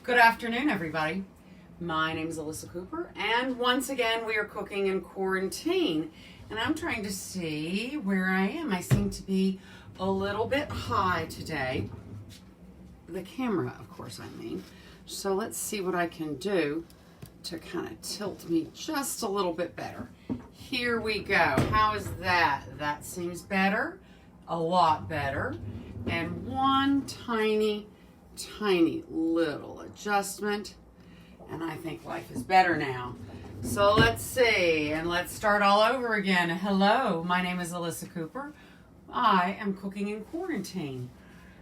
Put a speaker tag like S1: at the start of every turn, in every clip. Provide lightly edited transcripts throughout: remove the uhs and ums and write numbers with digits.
S1: Good afternoon, everybody. My name is Ellisa Cooper, and once again, we are cooking in quarantine. And I'm trying to see where I am. I seem to be a little bit high today. The camera, of course, I mean. So let's see what I can do to kind of tilt me just a little bit better. Here we go. How is that? That seems better. A lot better. And one tiny little adjustment, and I think life is better now. So let's see, and let's start all over again. Hello, my name is Ellisa Cooper. I am cooking in quarantine.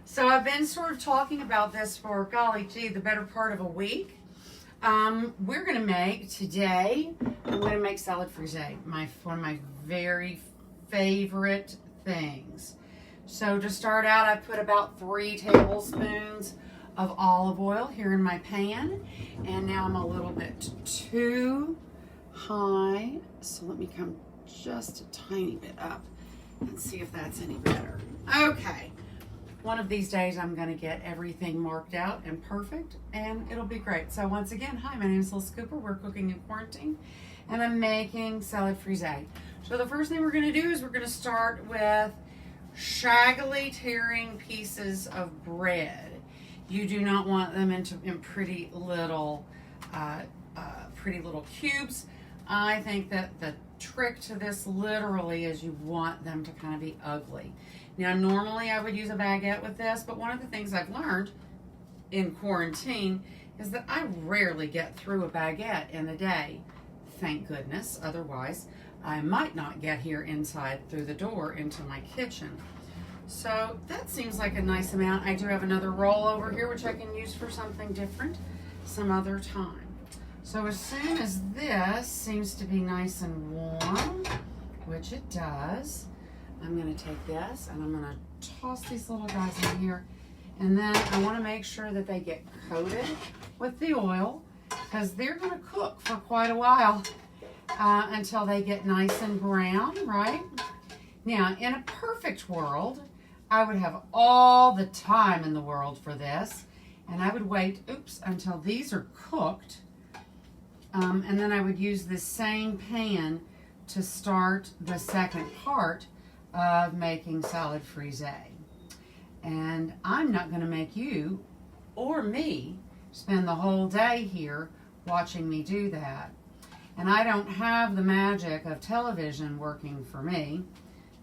S1: So I've been sort of talking about this for, golly gee, the better part of a week. We're gonna make today, I'm gonna make salad frisée, one of my very favorite things. So to start out, I put about 3 tablespoons of olive oil here in my pan, and now I'm a little bit too high, so let me come just a tiny bit up and see if that's any better. Okay, one of these days I'm going to get everything marked out and perfect, and it'll be great. So once again, hi, my name is Ellisa Cooper. We're cooking in quarantine, and I'm making salad frisée. So the first thing we're going to do is we're going to start with shaggily tearing pieces of bread. You do not want them in pretty little cubes. I think that the trick to this literally is you want them to kind of be ugly. Now, normally I would use a baguette with this, but one of the things I've learned in quarantine is that I rarely get through a baguette in a day. Thank goodness. Otherwise, I might not get here inside through the door into my kitchen. So that seems like a nice amount. I do have another roll over here, which I can use for something different some other time. So as soon as this seems to be nice and warm, which it does, I'm gonna take this and I'm gonna toss these little guys in here. And then I wanna make sure that they get coated with the oil, because they're gonna cook for quite a while until they get nice and brown, right? Now, in a perfect world, I would have all the time in the world for this, and I would wait, until these are cooked, and then I would use this same pan to start the second part of making salad frisée. And I'm not going to make you or me spend the whole day here watching me do that. And I don't have the magic of television working for me.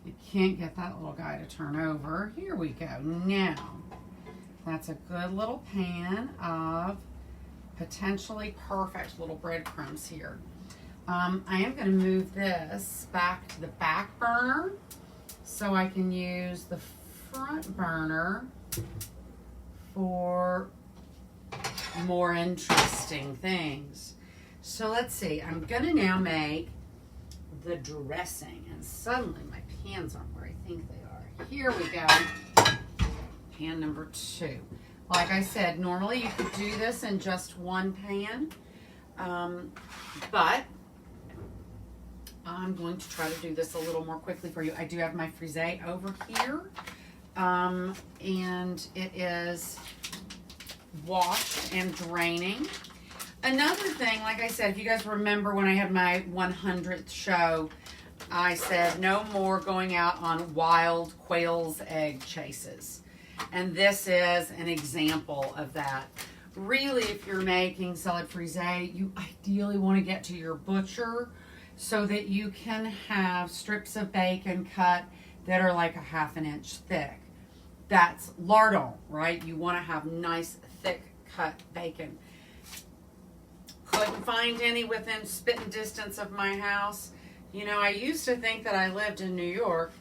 S1: You can't get that little guy to turn over. Here we go. Now, that's a good little pan of potentially perfect little breadcrumbs here. I am going to move this back to the back burner so I can use the front burner for more interesting things. So let's see. I'm going to now make the dressing, and suddenly my pans aren't where I think they are. Here we go. Pan number 2. Like I said, normally you could do this in just one pan, but I'm going to try to do this a little more quickly for you. I do have my Friseé over here, and it is washed and draining. Another thing, like I said, if you guys remember when I had my 100th show, I said no more going out on wild quail's egg chases. And this is an example of that. Really, if you're making salad frisée, you ideally want to get to your butcher so that you can have strips of bacon cut that are like a ½ inch thick. That's lardons, right? You want to have nice, thick cut bacon. Couldn't find any within spitting distance of my house. You know, I used to think that I lived in New York,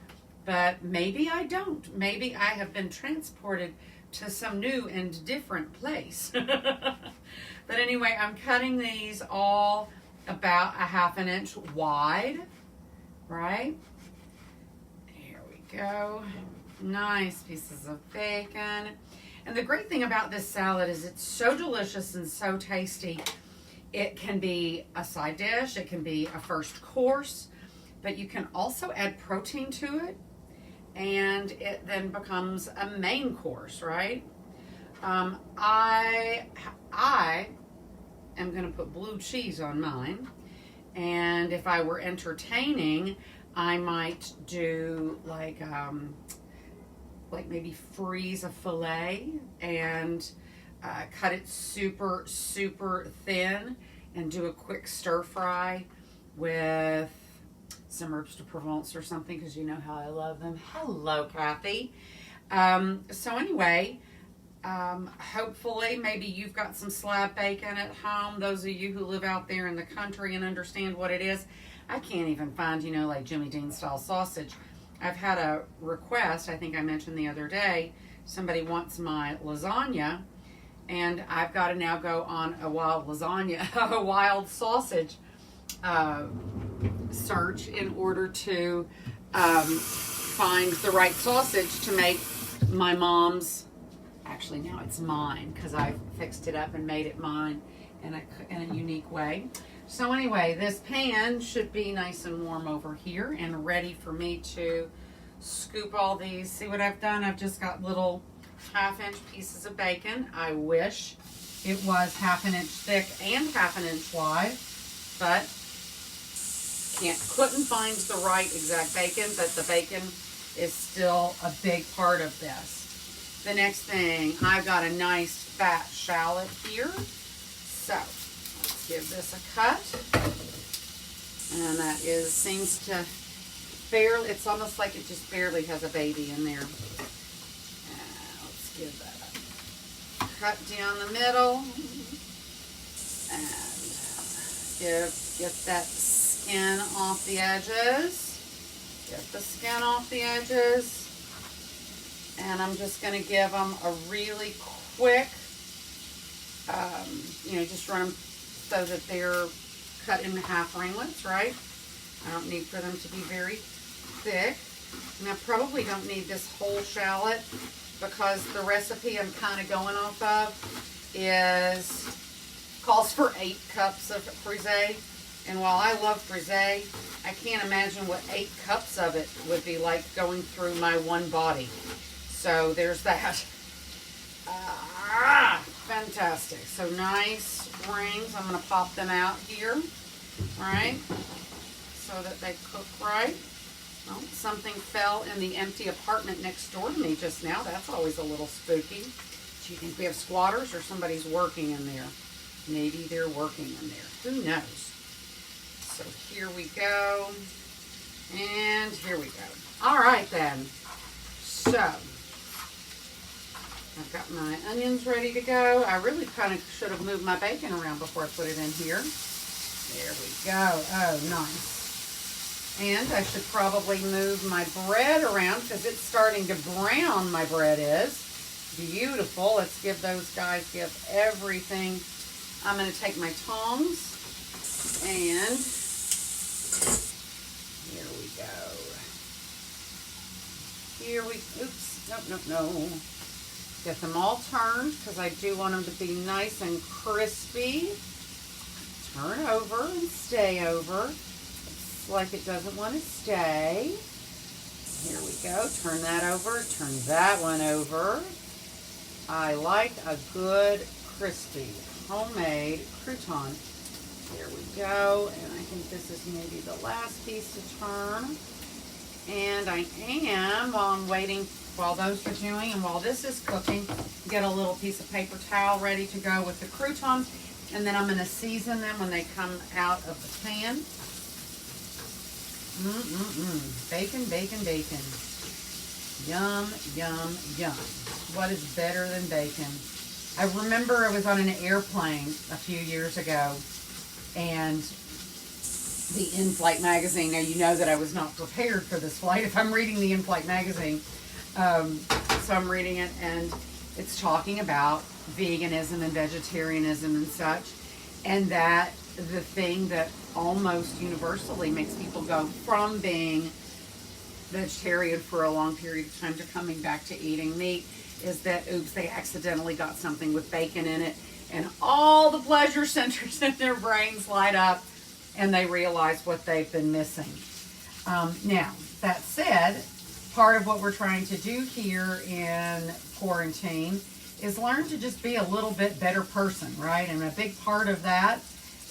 S1: but maybe I don't. Maybe I have been transported to some new and different place. But anyway, I'm cutting these all about a ½ inch wide, right? Here we go. Nice pieces of bacon. And the great thing about this salad is it's so delicious and so tasty. It can be a side dish, it can be a first course, but you can also add protein to it, and it then becomes a main course, right? I am going to put blue cheese on mine. And if I were entertaining, I might do like maybe freeze a filet and cut it super, super thin and do a quick stir fry with some herbs de Provence or something, because you know how I love them. Hello, Kathy. So anyway, hopefully maybe you've got some slab bacon at home. Those of you who live out there in the country and understand what it is. I can't even find, like Jimmy Dean style sausage. I've had a request, I think I mentioned the other day, somebody wants my lasagna, and I've got to now go on a wild lasagna, a wild sausage search in order to find the right sausage to make my mom's. Actually, now it's mine because I fixed it up and made it mine in a unique way. So anyway, this pan should be nice and warm over here and ready for me to scoop all these. See what I've done? I've just got little 1/2-inch pieces of bacon. I wish it was 1/2 inch thick and 1/2 inch wide, but couldn't find the right exact bacon, but the bacon is still a big part of this. The next thing, I've got a nice fat shallot here. So let's give this a cut. And that seems to barely, it's almost like it just barely has a baby in there. Let's give that a cut down the middle. And get that skin off the edges. Get the skin off the edges. And I'm just going to give them a really quick, just run them so that they're cut in half ringlets, right? I don't need for them to be very thick. And I probably don't need this whole shallot because the recipe I'm kind of going off of calls for 8 cups of Friseé. And while I love Friseé, I can't imagine what 8 cups of it would be like going through my one body. So there's that. Fantastic. So nice rings. I'm going to pop them out here, right, so that they cook right. Well, something fell in the empty apartment next door to me just now. That's always a little spooky. Do you think we have squatters or somebody's working in there? Maybe they're working in there. Who knows? So here we go. And here we go. All right then. So I've got my onions ready to go. I really kind of should have moved my bacon around before I put it in here. There we go. Oh, nice. And I should probably move my bread around because it's starting to brown, my bread is. Beautiful. Let's give those guys, everything. I'm going to take my tongs and here we go. Oops, no. Get them all turned because I do want them to be nice and crispy. Turn over and stay over. It's like it doesn't want to stay. Here we go. Turn that over. Turn that one over. I like a good crispy homemade crouton. There we go. And I think this is maybe the last piece to turn. And I am, while those are doing and while this is cooking, get a little piece of paper towel ready to go with the croutons. And then I'm going to season them when they come out of the pan. Bacon, bacon, bacon. Yum, yum, yum. What is better than bacon? I remember I was on an airplane a few years ago, and the in-flight magazine, now you know that I was not prepared for this flight if I'm reading the in-flight magazine. So I'm reading it, and it's talking about veganism and vegetarianism and such, and that the thing that almost universally makes people go from being vegetarian for a long period of time to coming back to eating meat is that, oops, they accidentally got something with bacon in it, and all the pleasure centers in their brains light up, and they realize what they've been missing. Now, that said, part of what we're trying to do here in quarantine is learn to just be a little bit better person, right? And a big part of that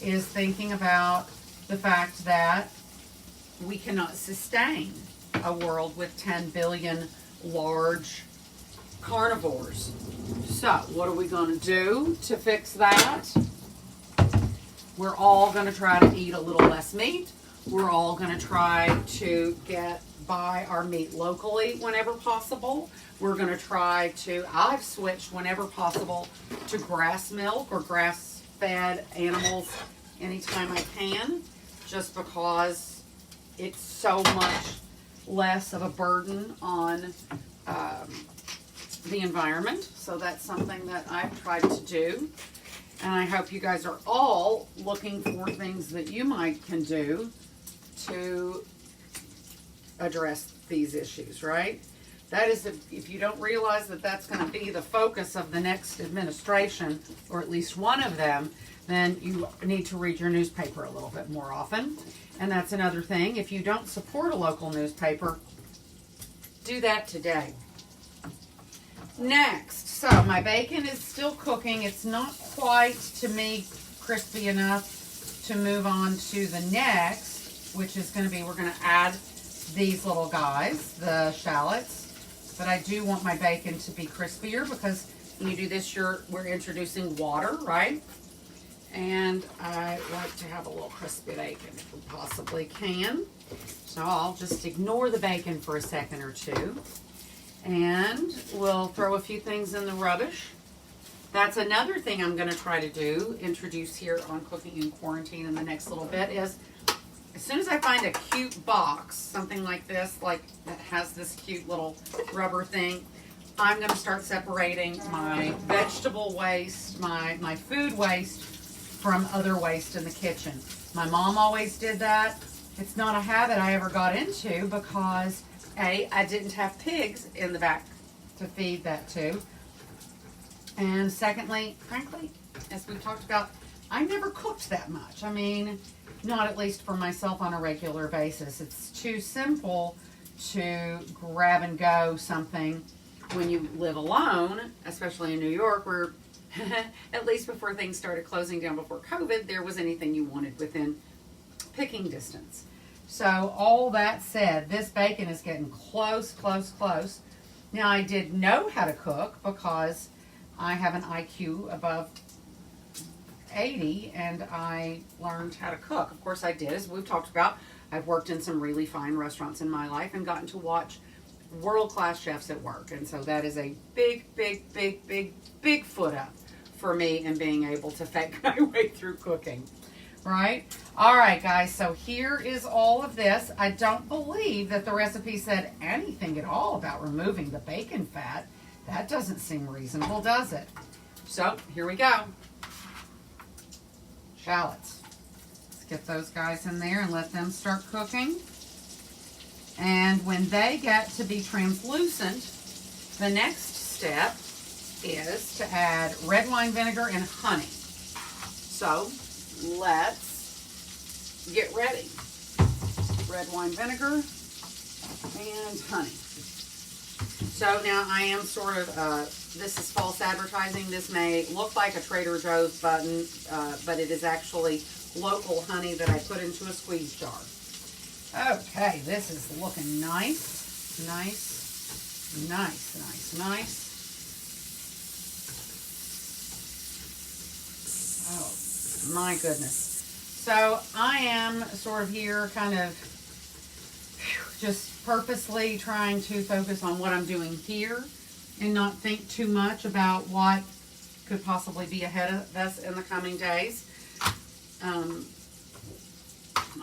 S1: is thinking about the fact that we cannot sustain a world with 10 billion large carnivores. So what are we going to do to fix that? We're all going to try to eat a little less meat. We're all going to try to buy our meat locally whenever possible. We're going to try to, I've switched whenever possible to grass milk or grass-fed animals anytime I can, just because it's so much less of a burden on the environment. So that's something that I've tried to do. And I hope you guys are all looking for things that you can do to address these issues, right? That is, if you don't realize that that's going to be the focus of the next administration, or at least one of them, then you need to read your newspaper a little bit more often. And that's another thing. If you don't support a local newspaper, do that today. Next, so my bacon is still cooking. It's not quite, to me, crispy enough to move on to the next, which is going to be, we're going to add these little guys, the shallots. But I do want my bacon to be crispier, because when you do this, we're introducing water, right? And I like to have a little crispy bacon if we possibly can. So I'll just ignore the bacon for a second or two. And we'll throw a few things in the rubbish. That's another thing I'm going to try to do, introduce here on Cooking in Quarantine in the next little bit, is as soon as I find a cute box, something like this, like that has this cute little rubber thing, I'm going to start separating my vegetable waste, my food waste from other waste in the kitchen. My mom always did that. It's not a habit I ever got into because A, I didn't have pigs in the back to feed that to. And secondly, frankly, as we've talked about, I never cooked that much. I mean, not at least for myself on a regular basis. It's too simple to grab and go something when you live alone, especially in New York, where at least before things started closing down before COVID, there was anything you wanted within picking distance. So all that said, this bacon is getting close, close, close. Now, I did know how to cook because I have an IQ above 80 and I learned how to cook. Of course I did, as we've talked about. I've worked in some really fine restaurants in my life and gotten to watch world-class chefs at work. And so that is a big, big, big, big, big foot up for me in being able to fake my way through cooking. Right? All right, guys, so here is all of this. I don't believe that the recipe said anything at all about removing the bacon fat. That doesn't seem reasonable, does it? So, here we go. Shallots. Let's get those guys in there and let them start cooking. And when they get to be translucent, the next step is to add red wine vinegar and honey. So, let's get ready. Red wine vinegar and honey. So now I am sort of, this is false advertising. This may look like a Trader Joe's button, but it is actually local honey that I put into a squeeze jar. Okay, this is looking nice, nice, nice, nice, nice. Oh, my goodness. So I am sort of here kind of just purposely trying to focus on what I'm doing here and not think too much about what could possibly be ahead of us in the coming days.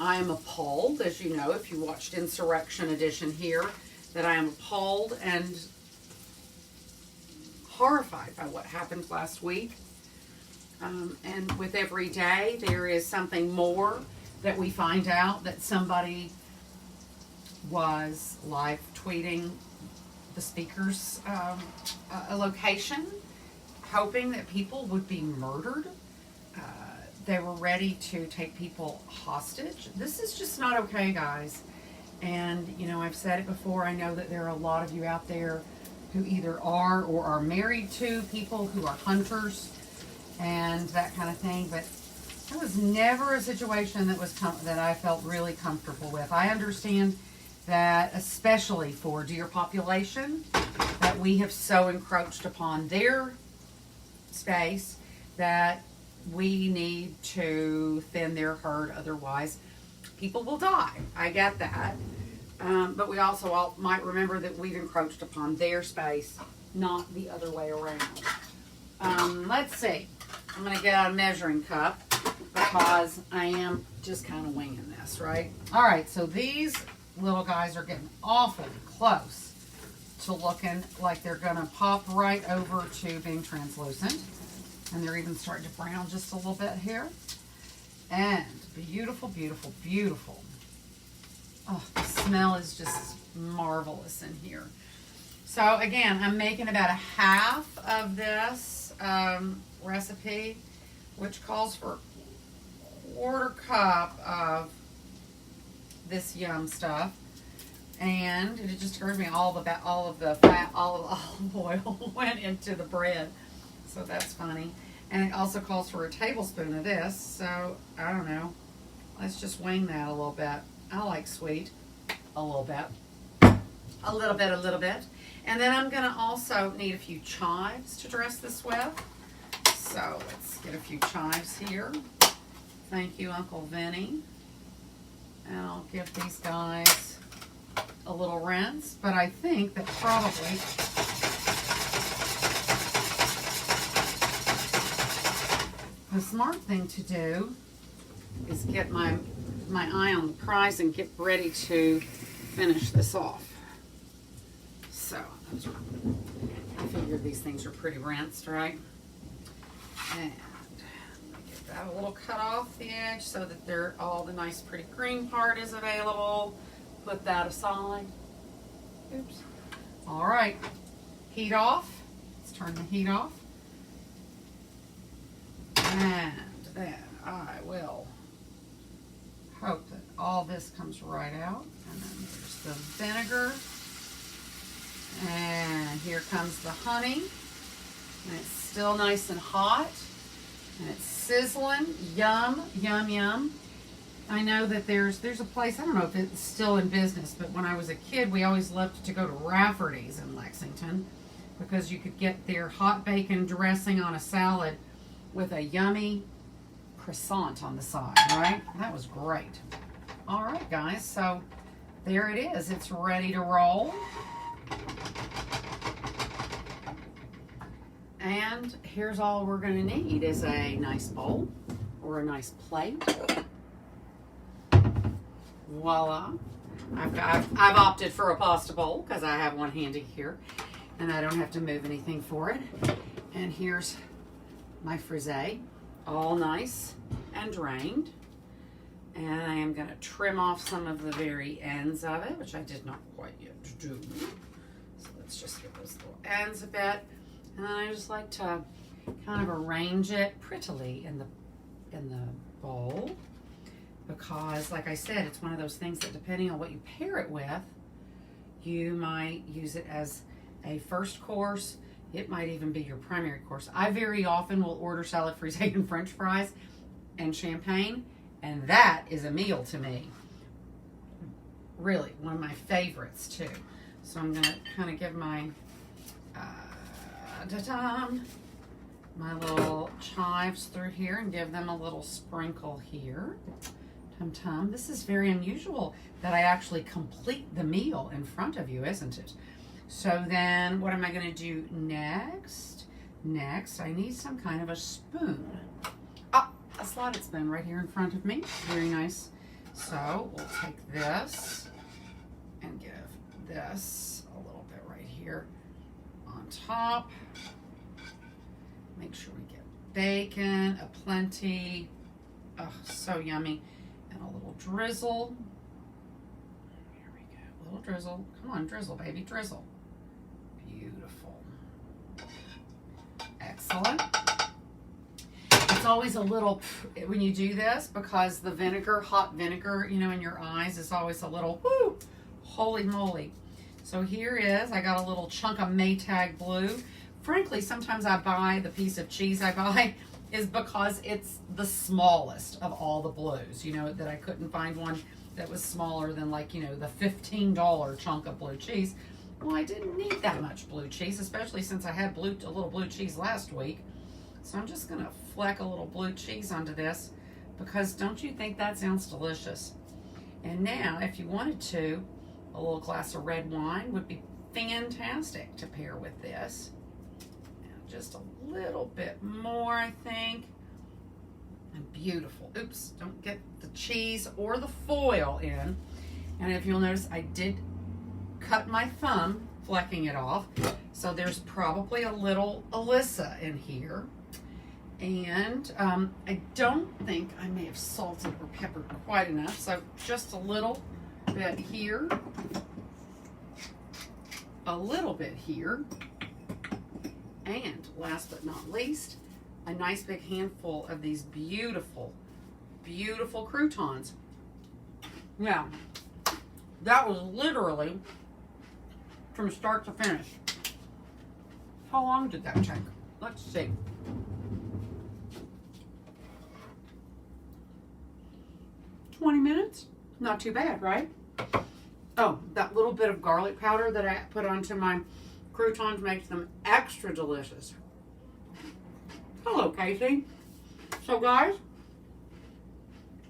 S1: I am appalled, as you know, if you watched Insurrection Edition here, that I am appalled and horrified by what happened last week. And with every day, there is something more that we find out that somebody was live tweeting the speaker's a location, hoping that people would be murdered. They were ready to take people hostage. This is just not okay, guys. And, you know, I've said it before. I know that there are a lot of you out there who either are or are married to people who are hunters and that kind of thing. But it was never a situation that I felt really comfortable with. I understand that, especially for deer population, that we have so encroached upon their space that we need to thin their herd, otherwise people will die. I get that. But we also all might remember that we've encroached upon their space, not the other way around. Let's see. I'm going to get out a measuring cup because I am just kind of winging this, right? All right, so these little guys are getting awfully close to looking like they're going to pop right over to being translucent. And they're even starting to brown just a little bit here. And beautiful, beautiful, beautiful. Oh, the smell is just marvelous in here. So again, I'm making about a half of this recipe, which calls for a quarter cup of this Y.U.M stuff. And it just occurred to me all of the fat, all of the olive oil went into the bread. So that's funny. And it also calls for a tablespoon of this. So, I don't know. Let's just wing that a little bit. I like sweet. A little bit. A little bit, a little bit. And then I'm going to also need a few chives to dress this with. So, let's get a few chives here. Thank you, Uncle Vinny. And I'll give these guys a little rinse. But I think that probably... the smart thing to do is get my eye on the prize and get ready to finish this off. So, I figure these things are pretty rinsed, right? And get that a little cut off the edge so that all the nice pretty green part is available. Put that aside. Oops. All right, heat off. Let's turn the heat off. And then I will hope that all this comes right out. And then there's the vinegar. And here comes the honey. And it's still nice and hot. And it's sizzling. Yum, yum, yum. I know that there's a place, I don't know if it's still in business, but when I was a kid, we always loved to go to Rafferty's in Lexington because you could get their hot bacon dressing on a salad with a yummy croissant on the side, right? That was great. All right, guys, so there it is. It's ready to roll. And here's all we're going to need is a nice bowl or a nice plate. Voila. I've opted for a pasta bowl because I have one handy here and I don't have to move anything for it. And here's my Frisée, all nice and drained. And I am going to trim off some of the very ends of it, which I did not quite yet do. So let's just get those little ends a bit. And then I just like to kind of arrange it prettily in the bowl. Because, like I said, it's one of those things that depending on what you pair it with, you might use it as a first course. It might even be your primary course. I very often will order salad, Friseé, and French fries and champagne, and that is a meal to me. Really, one of my favorites too. So I'm going to kind of give my my little chives through here and give them a little sprinkle here. Tum-tum. This is very unusual that I actually complete the meal in front of you, isn't it? So then what am I going to do next? Next, I need some kind of a spoon. Ah, a slotted spoon right here in front of me. Very nice. So we'll take this and give this a little bit right here on top. Make sure we get bacon, aplenty. Oh, so yummy. And a little drizzle. Here we go. A little drizzle. Come on, drizzle, baby, drizzle. Beautiful. Excellent. It's always a little, when you do this, because the vinegar, hot vinegar, you know, in your eyes is always a little, whoo, holy moly. So here is, I got a little chunk of Maytag blue. Frankly, sometimes I buy the piece of cheese I buy is because it's the smallest of all the blues, you know, that I couldn't find one that was smaller than, like, you know, the $15 chunk of blue cheese. Well, I didn't need that much blue cheese, especially since I had a little blue cheese last week. So I'm just gonna fleck a little blue cheese onto this, because don't you think that sounds delicious? And now, if you wanted to, a little glass of red wine would be fantastic to pair with this. Just a little bit more, I think. And beautiful. Oops, don't get the cheese or the foil in. And if you'll notice, I did cut my thumb flecking it off. So there's probably a little Ellisa in here. And I don't think I may have salted or peppered quite enough. So just a little bit here. A little bit here. And last but not least, a nice big handful of these beautiful, beautiful croutons. Now, that was literally from start to finish. How long did that take? Let's see. $20? Not too bad, right? Oh, that little bit of garlic powder that I put onto my croutons makes them extra delicious. Hello, Casey. So, guys,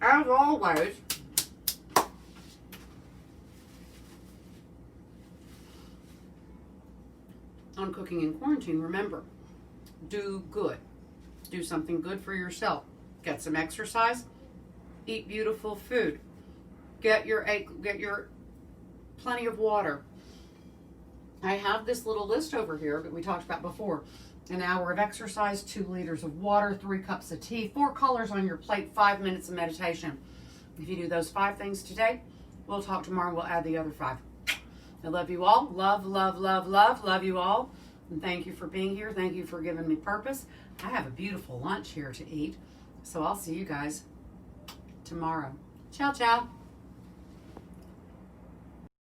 S1: as always, on Cooking in Quarantine, remember, do good. Do something good for yourself. Get some exercise. Eat beautiful food. Get your plenty of water. I have this little list over here that we talked about before. An hour of exercise, 2 liters of water, 3 cups of tea, 4 colors on your plate, 5 minutes of meditation. If you do those 5 things today, we'll talk tomorrow. We'll add the other 5. I love you all. Love, love, love, love. Love you all. And thank you for being here. Thank you for giving me purpose. I have a beautiful lunch here to eat. So I'll see you guys tomorrow. Ciao, ciao.